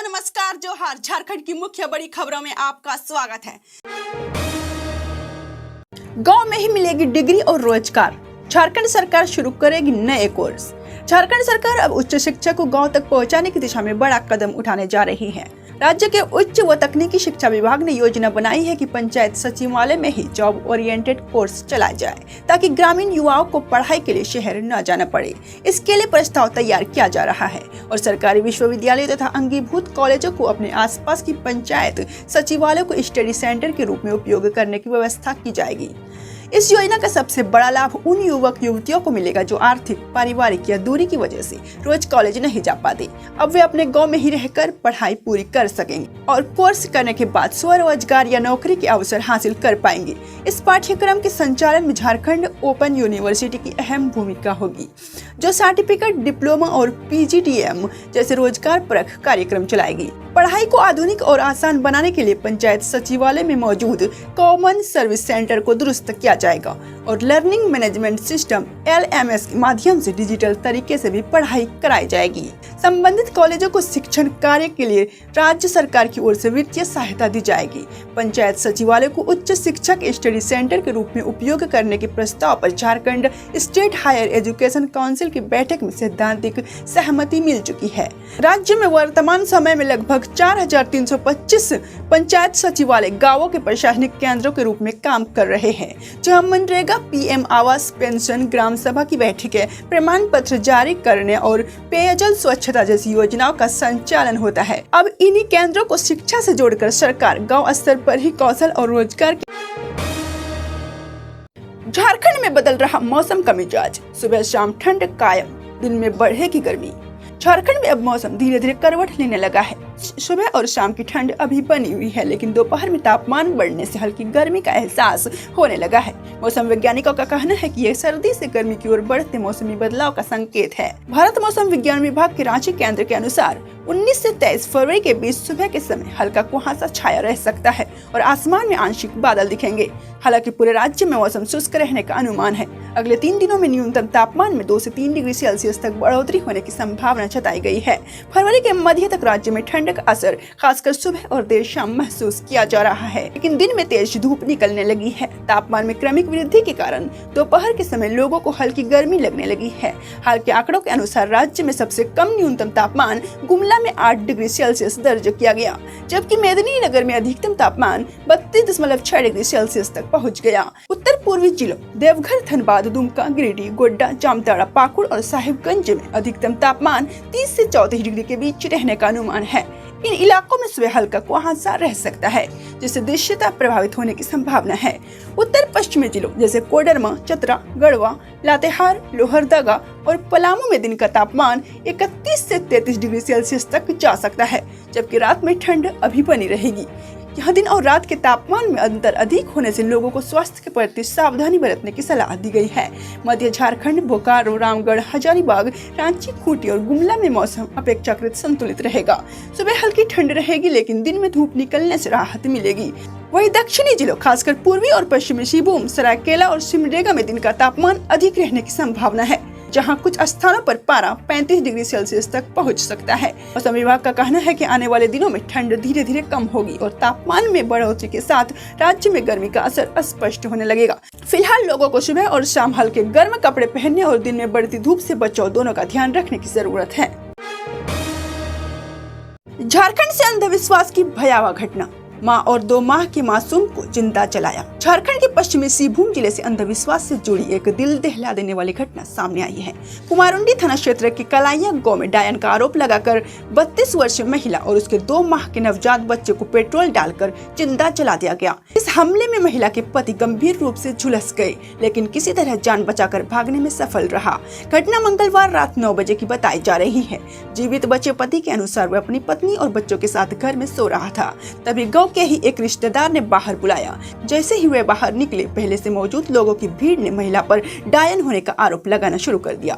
नमस्कार, जोहार। झारखंड की मुख्य बड़ी खबरों में आपका स्वागत है। गांव में ही मिलेगी डिग्री और रोजगार। झारखंड सरकार शुरू करेगी नए कोर्स। झारखंड सरकार अब उच्च शिक्षा को गांव तक पहुंचाने की दिशा में बड़ा कदम उठाने जा रही है। राज्य के उच्च व तकनीकी शिक्षा विभाग ने योजना बनाई है कि पंचायत सचिवालय में ही जॉब ओरिएंटेड कोर्स चलाया जाए, ताकि ग्रामीण युवाओं को पढ़ाई के लिए शहर न जाना पड़े। इसके लिए प्रस्ताव तैयार किया जा रहा है और सरकारी विश्वविद्यालय तथा अंगीभूत कॉलेजों को अपने आसपास की पंचायत सचिवालय को स्टडी सेंटर के रूप में उपयोग करने की व्यवस्था की जाएगी। इस योजना का सबसे बड़ा लाभ उन युवक युवतियों को मिलेगा जो आर्थिक, पारिवारिक या दूरी की वजह से रोज कॉलेज नहीं जा पाते। अब वे अपने गांव में ही रहकर पढ़ाई पूरी कर सकेंगे और कोर्स करने के बाद स्वरोजगार या नौकरी के अवसर हासिल कर पाएंगे। इस पाठ्यक्रम के संचालन में झारखंड ओपन यूनिवर्सिटी की अहम भूमिका होगी, जो सर्टिफिकेट, डिप्लोमा और PGDM जैसे रोजगार परख कार्यक्रम चलाएगी। पढ़ाई को आधुनिक और आसान बनाने के लिए पंचायत सचिवालय में मौजूद कॉमन सर्विस सेंटर को दुरुस्त किया जाएगा और लर्निंग मैनेजमेंट सिस्टम LMS के माध्यम से डिजिटल तरीके से भी पढ़ाई कराई जाएगी। संबंधित कॉलेजों को शिक्षण कार्य के लिए राज्य सरकार की ओर से वित्तीय सहायता दी जाएगी। पंचायत सचिवालय को उच्च शिक्षा के स्टडी सेंटर के रूप में उपयोग करने के प्रस्ताव पर Jharkhand state higher education council की बैठक में सैद्धांतिक सहमति मिल चुकी है। राज्य में वर्तमान समय में लगभग 4325 पंचायत सचिवालय गांवों के प्रशासनिक केंद्रों के रूप में काम कर रहे हैं, जहां मनरेगा, PM आवास, पेंशन, ग्राम सभा की बैठकें, प्रमाण पत्र जारी करने और पेयजल स्वच्छता जैसी योजनाओं का संचालन होता है। अब इन्हीं केंद्रों को शिक्षा से जोड़कर सरकार गांव स्तर पर ही कौशल और रोजगार। झारखंड में बदल रहा मौसम का मिजाज, सुबह शाम ठंड कायम, दिन में बढ़ेगी गर्मी। झारखंड में अब मौसम धीरे धीरे करवट लेने लगा है। सुबह और शाम की ठंड अभी बनी हुई है, लेकिन दोपहर में तापमान बढ़ने से हल्की गर्मी का एहसास होने लगा है। मौसम वैज्ञानिकों का कहना है कि यह सर्दी से गर्मी की ओर बढ़ते मौसमी बदलाव का संकेत है। भारत मौसम विज्ञान विभाग के रांची केंद्र के अनुसार 19 से 23 फरवरी के बीच सुबह के समय हल्का कुहासा छाया रह सकता है और आसमान में आंशिक बादल दिखेंगे। हालांकि पूरे राज्य में मौसम शुष्क रहने का अनुमान है। अगले 3 दिनों में न्यूनतम तापमान में 2 से 3 डिग्री सेल्सियस तक बढ़ोतरी होने की संभावना जताई गई है। फरवरी के मध्य तक राज्य में ठंड का असर खासकर सुबह और देर शाम महसूस किया जा रहा है, लेकिन दिन में तेज धूप निकलने लगी है। तापमान में क्रमिक वृद्धि के कारण दोपहर के समय लोगों को हल्की गर्मी लगने लगी है। हाल के आंकड़ों के अनुसार राज्य में सबसे कम न्यूनतम तापमान गुमला में 8 डिग्री सेल्सियस दर्ज किया गया, जबकि मेदिनीनगर में अधिकतम तापमान 32.6 डिग्री सेल्सियस तक पहुंच गया। उत्तर पूर्वी जिलों देवघर, धनबाद, दुमका, गिरिडीह, गोड्डा, जामताड़ा, पाकुड़ और साहिबगंज में अधिकतम तापमान 30 से 34 डिग्री के बीच रहने का अनुमान है। इन इलाकों में सुबह हल्का कुहासा रह सकता है, जिससे दृश्यता प्रभावित होने की संभावना है। उत्तर पश्चिमी जिलों जैसे कोडरमा, चतरा, गढ़वा, लातेहार, लोहरदगा और पलामू में दिन का तापमान 31 से 33 डिग्री सेल्सियस तक जा सकता है, जबकि रात में ठंड अभी बनी रहेगी। यहाँ दिन और रात के तापमान में अंतर अधिक होने से लोगों को स्वास्थ्य के प्रति सावधानी बरतने की सलाह दी गई है। मध्य झारखंड, बोकारो, रामगढ़, हजारीबाग, रांची, खूंटी और गुमला में मौसम अपेक्षाकृत संतुलित रहेगा। सुबह हल्की ठंड रहेगी, लेकिन दिन में धूप निकलने से राहत मिलेगी। वहीं दक्षिणी जिलों खासकर पूर्वी और पश्चिमी सिंहभूम, सरायकेला और सिमडेगा में दिन का तापमान अधिक रहने की संभावना है, जहां कुछ स्थानों पर पारा 35 डिग्री सेल्सियस तक पहुंच सकता है। मौसम विभाग का कहना है कि आने वाले दिनों में ठंड धीरे धीरे कम होगी और तापमान में बढ़ोतरी के साथ राज्य में गर्मी का असर स्पष्ट होने लगेगा। फिलहाल लोगों को सुबह और शाम हल्के गर्म कपड़े पहनने और दिन में बढ़ती धूप से बचाव दोनों का ध्यान रखने की जरूरत है। झारखंड से अंधविश्वास की भयावह घटना, मां और 2 माह के मासूम को जिंदा जलाया। झारखंड के पश्चिमी सिंहभूम जिले से अंधविश्वास से जुड़ी एक दिल दहला देने वाली घटना सामने आई है। कुमारुंडी थाना क्षेत्र के कलाइया गांव में डायन का आरोप लगाकर 32 वर्षीय महिला और उसके 2 माह के नवजात बच्चे को पेट्रोल डालकर जिंदा जला दिया गया। इस हमले में महिला के पति गंभीर रूप से झुलस गए, लेकिन किसी तरह जान बचाकर भागने में सफल रहा। घटना मंगलवार रात 9 बजे की बताई जा रही है। जीवित बचे पति के अनुसार वह अपनी पत्नी और बच्चों के साथ घर में सो रहा था। तभी गाँव के ही एक रिश्तेदार ने बाहर बुलाया। जैसे ही वे बाहर निकले, पहले से मौजूद लोगों की भीड़ ने महिला पर डायन होने का आरोप लगाना शुरू कर दिया।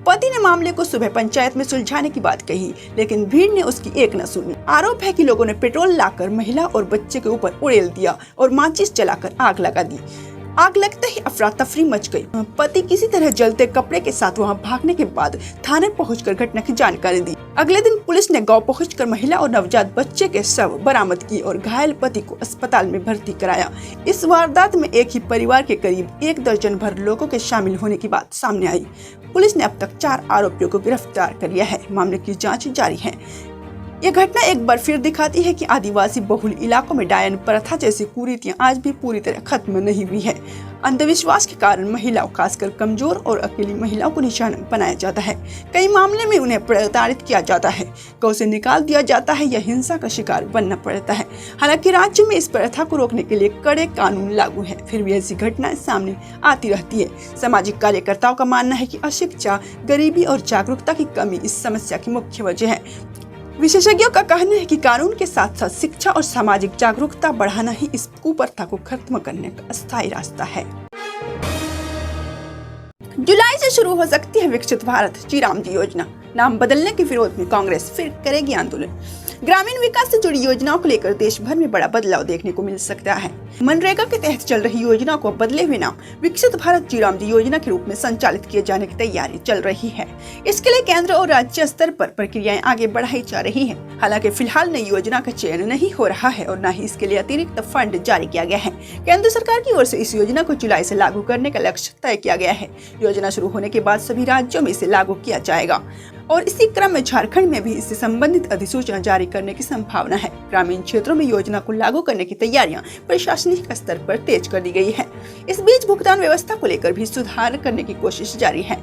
पति ने मामले को सुबह पंचायत में सुलझाने की बात कही, लेकिन भीड़ ने उसकी एक न सुनी। आरोप है कि लोगों ने पेट्रोल लाकर महिला और बच्चे के ऊपर उड़ेल दिया और माचिस जलाकर आग लगा दी। आग लगते ही अफरा तफरी मच गई। पति किसी तरह जलते कपड़े के साथ वहां भागने के बाद थाने पहुंचकर घटना की जानकारी दी। अगले दिन पुलिस ने गांव पहुंचकर महिला और नवजात बच्चे के शव बरामद किए और घायल पति को अस्पताल में भर्ती कराया। इस वारदात में एक ही परिवार के करीब 1 दर्जन भर लोगों के शामिल होने की बात सामने आई। पुलिस ने अब तक 4 आरोपियों को गिरफ्तार कर लिया है। मामले की जाँच जारी है। यह घटना एक बार फिर दिखाती है कि आदिवासी बहुल इलाकों में डायन प्रथा जैसी कुरीतियां आज भी पूरी तरह खत्म नहीं हुई है। अंधविश्वास के कारण महिलाओं, खासकर कमजोर और अकेली महिलाओं को निशाना बनाया जाता है। कई मामले में उन्हें प्रताड़ित किया जाता है, गांव से निकाल दिया जाता है या हिंसा का शिकार बनना पड़ता है। हालांकि राज्य में इस प्रथा को रोकने के लिए कड़े कानून लागू है, फिर भी ऐसी घटनाएं सामने आती रहती है। सामाजिक कार्यकर्ताओं का मानना है कि अशिक्षा, गरीबी और जागरूकता की कमी इस समस्या की मुख्य वजह है। विशेषज्ञों का कहना है कि कानून के साथ साथ शिक्षा और सामाजिक जागरूकता बढ़ाना ही इस कुप्रथा को खत्म करने का अस्थायी रास्ता है। जुलाई से शुरू हो सकती है विकसित भारत श्रीराम जी योजना। नाम बदलने के विरोध में कांग्रेस फिर करेगी आंदोलन। ग्रामीण विकास से जुड़ी योजनाओं को लेकर देश भर में बड़ा बदलाव देखने को मिल सकता है। मनरेगा के तहत चल रही योजना को बदले हुए नाम विकसित भारत श्रीराम जी योजना के रूप में संचालित किए जाने की तैयारी चल रही है। इसके लिए केंद्र और राज्य स्तर पर प्रक्रियाएं आगे बढ़ाई जा रही हैं। हालांकि फिलहाल नई योजना का चयन नहीं हो रहा है और न ही इसके लिए अतिरिक्त फंड जारी किया गया है। केंद्र सरकार की ओर से इस योजना को जुलाई से लागू करने का लक्ष्य तय किया गया है। योजना शुरू होने के बाद सभी राज्यों में इसे लागू किया जाएगा और इसी क्रम में झारखंड में भी इससे संबंधित अधिसूचना जारी करने की संभावना है। ग्रामीण क्षेत्रों में योजना को लागू करने की तैयारियां प्रशासनिक स्तर पर तेज कर दी गई है। इस बीच भुगतान व्यवस्था को लेकर भी सुधार करने की कोशिश जारी है।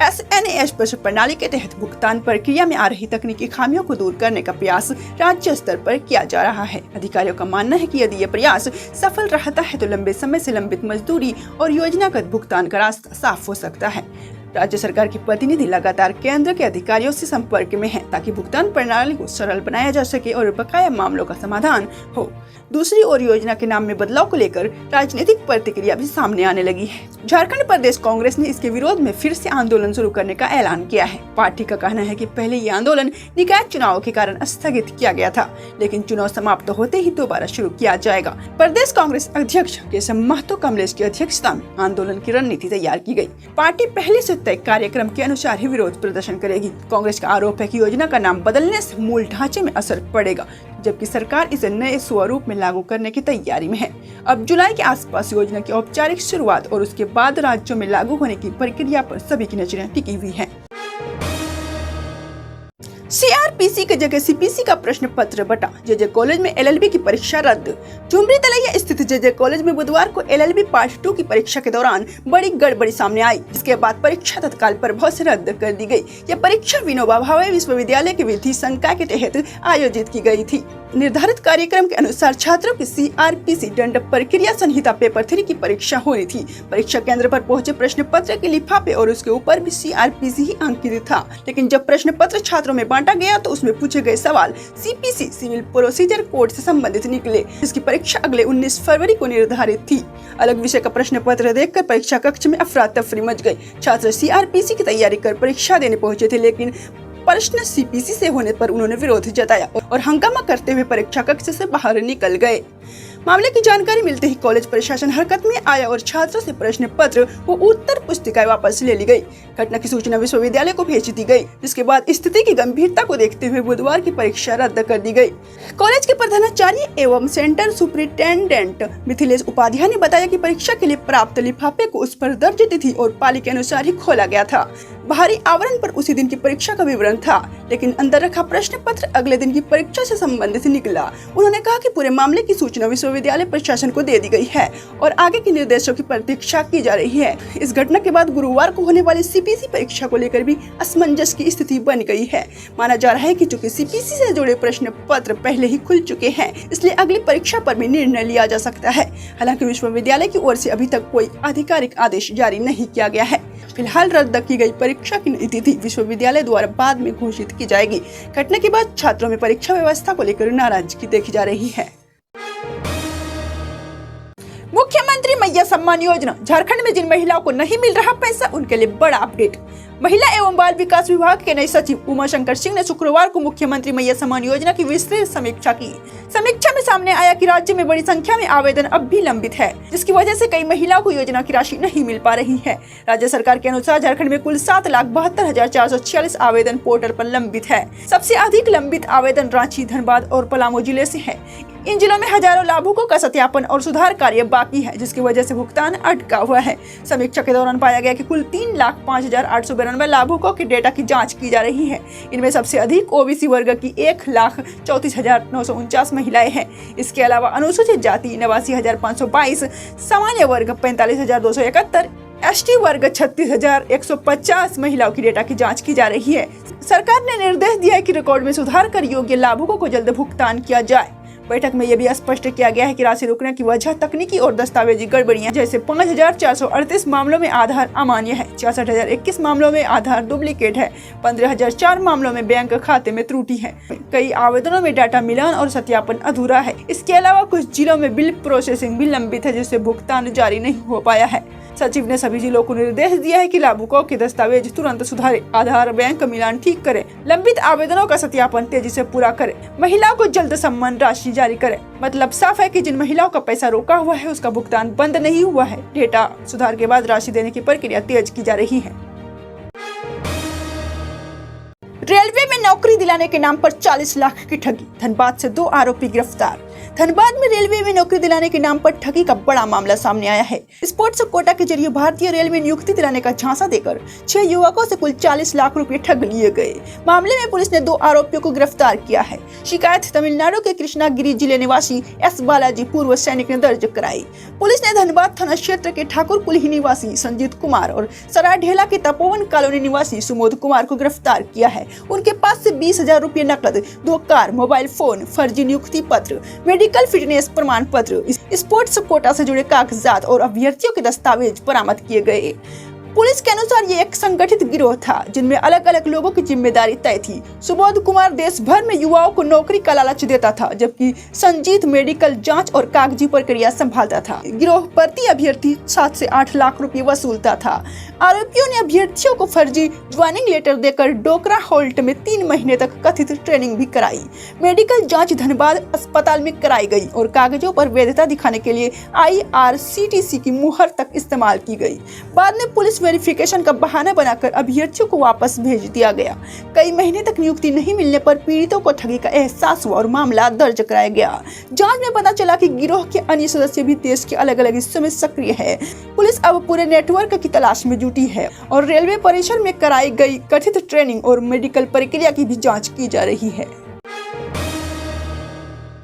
SNAS प्रणाली के तहत भुगतान प्रक्रिया में आ रही तकनीकी खामियों को दूर करने का प्रयास राज्य स्तर पर किया जा रहा है। अधिकारियों का मानना है कि यदि यह प्रयास सफल रहता है तो लंबे समय से लंबित मजदूरी और योजनागत भुगतान का रास्ता साफ हो सकता है। राज्य सरकार के प्रतिनिधि लगातार केंद्र के अधिकारियों से संपर्क में हैं ताकि भुगतान प्रणाली को सरल बनाया जा सके और बकाया मामलों का समाधान हो। दूसरी ओर योजना के नाम में बदलाव को लेकर राजनीतिक प्रतिक्रिया भी सामने आने लगी है। झारखंड प्रदेश कांग्रेस ने इसके विरोध में फिर से आंदोलन शुरू करने का ऐलान किया है। पार्टी का कहना है कि पहले ये आंदोलन निकाय चुनाव के कारण स्थगित किया गया था, लेकिन चुनाव समाप्त होते ही दोबारा शुरू किया जाएगा। प्रदेश कांग्रेस अध्यक्ष केशव महतो कमलेश की अध्यक्षता में आंदोलन की रणनीति तैयार की गयी। पार्टी पहले से तय कार्यक्रम के अनुसार ही विरोध प्रदर्शन करेगी। कांग्रेस का आरोप है कि योजना का नाम बदलने से मूल ढांचे में असर पड़ेगा, जबकि सरकार इसे नए स्वरूप में लागू करने की तैयारी में है। अब जुलाई के आसपास योजना की औपचारिक शुरुआत और उसके बाद राज्यों में लागू होने की प्रक्रिया पर सभी की नजरें टिकी हुई है। CRPC की जगह CPC का प्रश्न पत्र बटा। JJ कॉलेज में LLB की परीक्षा रद्द। झुमरी तलैया स्थित JJ कॉलेज में बुधवार को LLB पार्ट 2 की परीक्षा के दौरान बड़ी गड़बड़ी सामने आई, जिसके बाद परीक्षा तत्काल प्रभाव से रद्द कर दी गई। यह परीक्षा विनोबा भावे विश्वविद्यालय की विधि संकाय के तहत आयोजित की गई थी। निर्धारित कार्यक्रम के अनुसार छात्रों की CRPC दंड प्रक्रिया संहिता पेपर 3 की परीक्षा होनी थी। परीक्षा केंद्र पर पहुंचे प्रश्न पत्र के लिफाफे और उसके ऊपर भी CRPC ही अंकित था, लेकिन जब प्रश्न पत्र छात्रों में बांटा गया तो उसमें पूछे गए सवाल CPC सिविल प्रोसीजर कोड से संबंधित निकले, जिसकी परीक्षा अगले 19 फरवरी को निर्धारित थी। अलग विषय का प्रश्न पत्र देखकर परीक्षा कक्ष में अफरा तफरी मच गई। छात्र CRPC की तैयारी कर परीक्षा देने पहुंचे थे, लेकिन प्रश्न CPC से होने पर उन्होंने विरोध जताया और हंगामा करते हुए परीक्षा कक्ष से बाहर निकल गए। मामले की जानकारी मिलते ही कॉलेज प्रशासन हरकत में आया और छात्रों से प्रश्न पत्र व उत्तर पुस्तिकाएं वापस ले ली गई। घटना की सूचना विश्वविद्यालय को भेज दी गई, जिसके बाद स्थिति की गंभीरता को देखते हुए बुधवार की परीक्षा रद्द कर दी गई। कॉलेज के प्रधानाचार्य एवं सेंटर सुपरिटेंडेंट मिथिलेश उपाध्याय ने बताया कि परीक्षा के लिए प्राप्त लिफाफे को उस पर दर्ज तिथि और पाली के अनुसार ही खोला गया था। बाहरी आवरण पर उसी दिन की परीक्षा का विवरण था, लेकिन अंदर रखा प्रश्न पत्र अगले दिन की परीक्षा से संबंधित निकला। उन्होंने कहा कि पूरे मामले की सूचना विश्वविद्यालय प्रशासन को दे दी गई है और आगे के निर्देशों की प्रतीक्षा की जा रही है। इस घटना के बाद गुरुवार को होने वाली CPC परीक्षा को लेकर भी असमंजस की स्थिति बन गई है। माना जा रहा है कि चूंकि CPC से जुड़े प्रश्न पत्र पहले ही खुल चुके हैं, इसलिए अगली परीक्षा पर भी निर्णय लिया जा सकता है। हालांकि विश्वविद्यालय की ओर से अभी तक कोई आधिकारिक आदेश जारी नहीं किया गया है। फिलहाल रद्द की गई परीक्षा की नई तिथि विश्वविद्यालय द्वारा बाद में घोषित की जाएगी। घटना के बाद छात्रों में परीक्षा व्यवस्था को लेकर नाराजगी देखी जा रही है। मुख्यमंत्री मैया सम्मान योजना। झारखंड में जिन महिलाओं को नहीं मिल रहा पैसा, उनके लिए बड़ा अपडेट। महिला एवं बाल विकास विभाग के नए सचिव उमा शंकर सिंह ने शुक्रवार को मुख्यमंत्री मैया सम्मान योजना की विस्तृत समीक्षा की। समीक्षा में सामने आया कि राज्य में बड़ी संख्या में आवेदन अब भी लंबित है, जिसकी वजह से कई महिलाओं को योजना की राशि नहीं मिल पा रही है। राज्य सरकार के अनुसार झारखंड में कुल 7,72,446 आवेदन पोर्टल पर लंबित है। सबसे अधिक लंबित आवेदन रांची, धनबाद और पलामू जिले से है। इन जिलों में हजारों लाभुकों का सत्यापन और सुधार कार्य बाकी है, जिसकी वजह से भुगतान अटका हुआ है। समीक्षा के दौरान पाया गया कि कुल 3,05,892 लाभुकों के डेटा की जांच की जा रही है। इनमें सबसे अधिक ओबीसी वर्ग की 1,34,949 महिलाएं हैं। इसके अलावा अनुसूचित जाति 89,522, सामान्य वर्ग 45,271, एसटी वर्ग 36,150 महिलाओं की डेटा की जांच की जा रही है। सरकार ने निर्देश दिया है कि रिकॉर्ड में सुधार कर योग्य लाभुकों को जल्द भुगतान किया जाए। बैठक में यह भी स्पष्ट किया गया है कि राशि रुकने की वजह तकनीकी और दस्तावेजी गड़बड़ियां, जैसे 5,438 मामलों में आधार अमान्य है, 66,021 मामलों में आधार डुप्लीकेट है, 15,004 मामलों में बैंक खाते में त्रुटि है। कई आवेदनों में डाटा मिलान और सत्यापन अधूरा है। इसके अलावा कुछ जिलों में बिल प्रोसेसिंग भी लंबित है, जिससे भुगतान जारी नहीं हो पाया है। सचिव ने सभी जिलों को निर्देश दिया है कि लाभुकों के दस्तावेज तुरंत सुधारे, आधार बैंक मिलान ठीक करें, लंबित आवेदनों का सत्यापन तेजी से पूरा करें, महिलाओं को जल्द सम्मान राशि जारी करें। मतलब साफ है कि जिन महिलाओं का पैसा रोका हुआ है उसका भुगतान बंद नहीं हुआ है। डेटा सुधार के बाद राशि देने की प्रक्रिया तेज की जा रही है। रेलवे में नौकरी दिलाने के नाम पर 40 लाख की ठगी, धनबाद से 2 आरोपी गिरफ्तार। धनबाद में रेलवे में नौकरी दिलाने के नाम पर ठगी का बड़ा मामला सामने आया है। स्पोर्ट्स कोटा के जरिए भारतीय रेल में नियुक्ति दिलाने का झांसा देकर 6 युवकों से कुल 40 लाख रुपए ठग लिए गए। मामले में पुलिस ने 2 आरोपियों को गिरफ्तार किया है। शिकायत तमिलनाडु के कृष्णागिरी जिले निवासी एस बालाजी पूर्व सैनिक ने दर्ज कराई। पुलिस ने धनबाद थाना क्षेत्र के ठाकुर कुल्ही निवासी संजीत कुमार और सराढेला के तपोवन कॉलोनी निवासी सुमोद कुमार को गिरफ्तार किया है। उनके पास से 20,000 रुपए नकद, 2 कार, मोबाइल फोन, फर्जी नियुक्ति पत्र, मेडिकल फिटनेस प्रमाण पत्र, स्पोर्ट्स कोटा से जुड़े कागजात और अभ्यर्थियों के दस्तावेज बरामद किए गए। पुलिस के अनुसार ये एक संगठित गिरोह था, जिनमें अलग अलग लोगों की जिम्मेदारी तय थी। सुबोध कुमार देश भर में युवाओं को नौकरी का लालच देता था, जबकि संजीत मेडिकल जांच और कागजी प्रक्रिया संभालता था। गिरोह प्रति अभ्यर्थी 7 से 8 लाख रुपए वसूलता था। आरोपियों ने अभ्यर्थियों को फर्जी ज्वाइनिंग लेटर देकर डोकरा हॉल्ट में 3 महीने तक कथित ट्रेनिंग भी कराई। मेडिकल जांच धनबाद अस्पताल में कराई गई और कागजों पर वैधता दिखाने के लिए IRCTC की मुहर तक इस्तेमाल की गई। बाद में पुलिस वेरिफिकेशन का बहाना बनाकर अभ्यर्थियों को वापस भेज दिया गया। कई महीने तक नियुक्ति नहीं मिलने पर पीड़ितों को ठगी का एहसास हुआ और मामला दर्ज कराया गया। जांच में पता चला कि गिरोह के अन्य सदस्य भी देश के अलग अलग हिस्सों में सक्रिय है। पुलिस अब पूरे नेटवर्क की तलाश में जुटी है और रेलवे परिसर में कराई गई कथित ट्रेनिंग और मेडिकल प्रक्रिया की भी जाँच की जा रही है।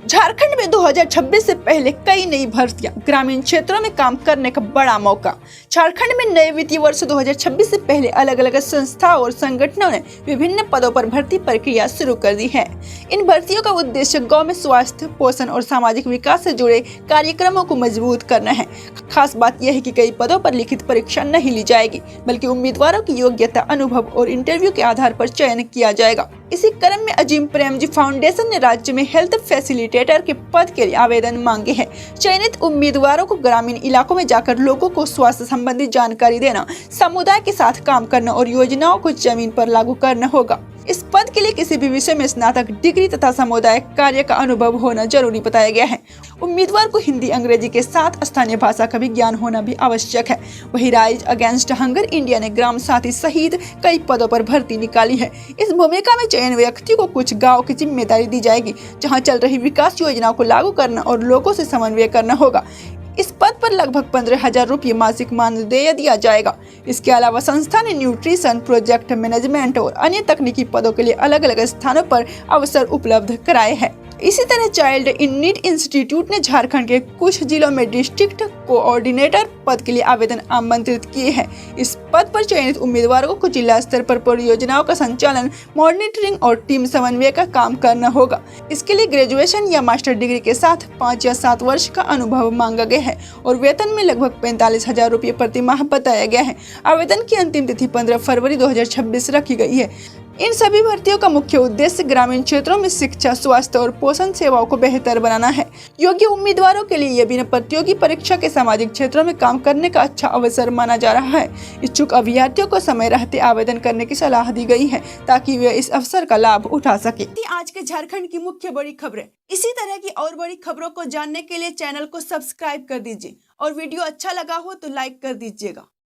झारखंड में 2026 से पहले कई नई भर्तियां, ग्रामीण क्षेत्रों में काम करने का बड़ा मौका। झारखंड में नए वित्तीय वर्ष 2026 से पहले अलग अलग संस्थाओं और संगठनों ने विभिन्न पदों पर भर्ती प्रक्रिया शुरू कर दी है। इन भर्तियों का उद्देश्य गांव में स्वास्थ्य, पोषण और सामाजिक विकास से जुड़े कार्यक्रमों को मजबूत करना है। खास बात यह है कि कई पदों पर लिखित परीक्षा नहीं ली जाएगी, बल्कि उम्मीदवारों की योग्यता, अनुभव और इंटरव्यू के आधार पर चयन किया जाएगा। इसी क्रम में अजीम प्रेमजी फाउंडेशन ने राज्य में हेल्थ फैसिलिटेटर के पद के लिए आवेदन मांगे हैं। चयनित उम्मीदवारों को ग्रामीण इलाकों में जाकर लोगों को स्वास्थ्य संबंधी जानकारी देना, समुदाय के साथ काम करना और योजनाओं को जमीन पर लागू करना होगा। इस पद के लिए किसी भी विषय में स्नातक डिग्री तथा समुदाय कार्य का अनुभव होना जरूरी बताया गया है। उम्मीदवार को हिंदी, अंग्रेजी के साथ स्थानीय भाषा का भी ज्ञान होना भी आवश्यक है। वही राइज अगेंस्ट हंगर इंडिया ने ग्राम साथी सहित कई पदों पर भर्ती निकाली है। इस भूमिका में चयन व्यक्ति को कुछ गाँव की जिम्मेदारी दी जाएगी, जहाँ चल रही विकास योजनाओं को लागू करना और लोगों से समन्वय करना होगा। इस पद पर लगभग 15,000 रुपये मासिक मानदेय दिया जाएगा। इसके अलावा संस्था ने न्यूट्रिशन, प्रोजेक्ट मैनेजमेंट और अन्य तकनीकी पदों के लिए अलग अलग स्थानों पर अवसर उपलब्ध कराए हैं। इसी तरह चाइल्ड इन नीड इंस्टीट्यूट ने झारखंड के कुछ जिलों में डिस्ट्रिक्ट कोऑर्डिनेटर पद के लिए आवेदन आमंत्रित किए हैं। इस पद पर चयनित उम्मीदवारों को जिला स्तर पर परियोजनाओं का संचालन, मॉनिटरिंग और टीम समन्वय का काम करना होगा। इसके लिए ग्रेजुएशन या मास्टर डिग्री के साथ 5 या 7 वर्ष का अनुभव मांगा गया है और वेतन में लगभग 45,000 रुपये प्रति माह बताया गया है। आवेदन की अंतिम तिथि 15 फरवरी 2026 रखी गई है। इन सभी भर्तियों का मुख्य उद्देश्य ग्रामीण क्षेत्रों में शिक्षा, स्वास्थ्य और पोषण सेवाओं को बेहतर बनाना है। योग्य उम्मीदवारों के लिए यह बिना प्रतियोगी परीक्षा के सामाजिक क्षेत्रों में काम करने का अच्छा अवसर माना जा रहा है। इच्छुक अभ्यर्थियों को समय रहते आवेदन करने की सलाह दी गई है ताकि वे इस अवसर का लाभ उठा सके। आज के झारखंड की मुख्य बड़ी खबरें। इसी तरह की और बड़ी खबरों को जानने के लिए चैनल को सब्सक्राइब कर दीजिए और वीडियो अच्छा लगा हो तो लाइक कर दीजिएगा।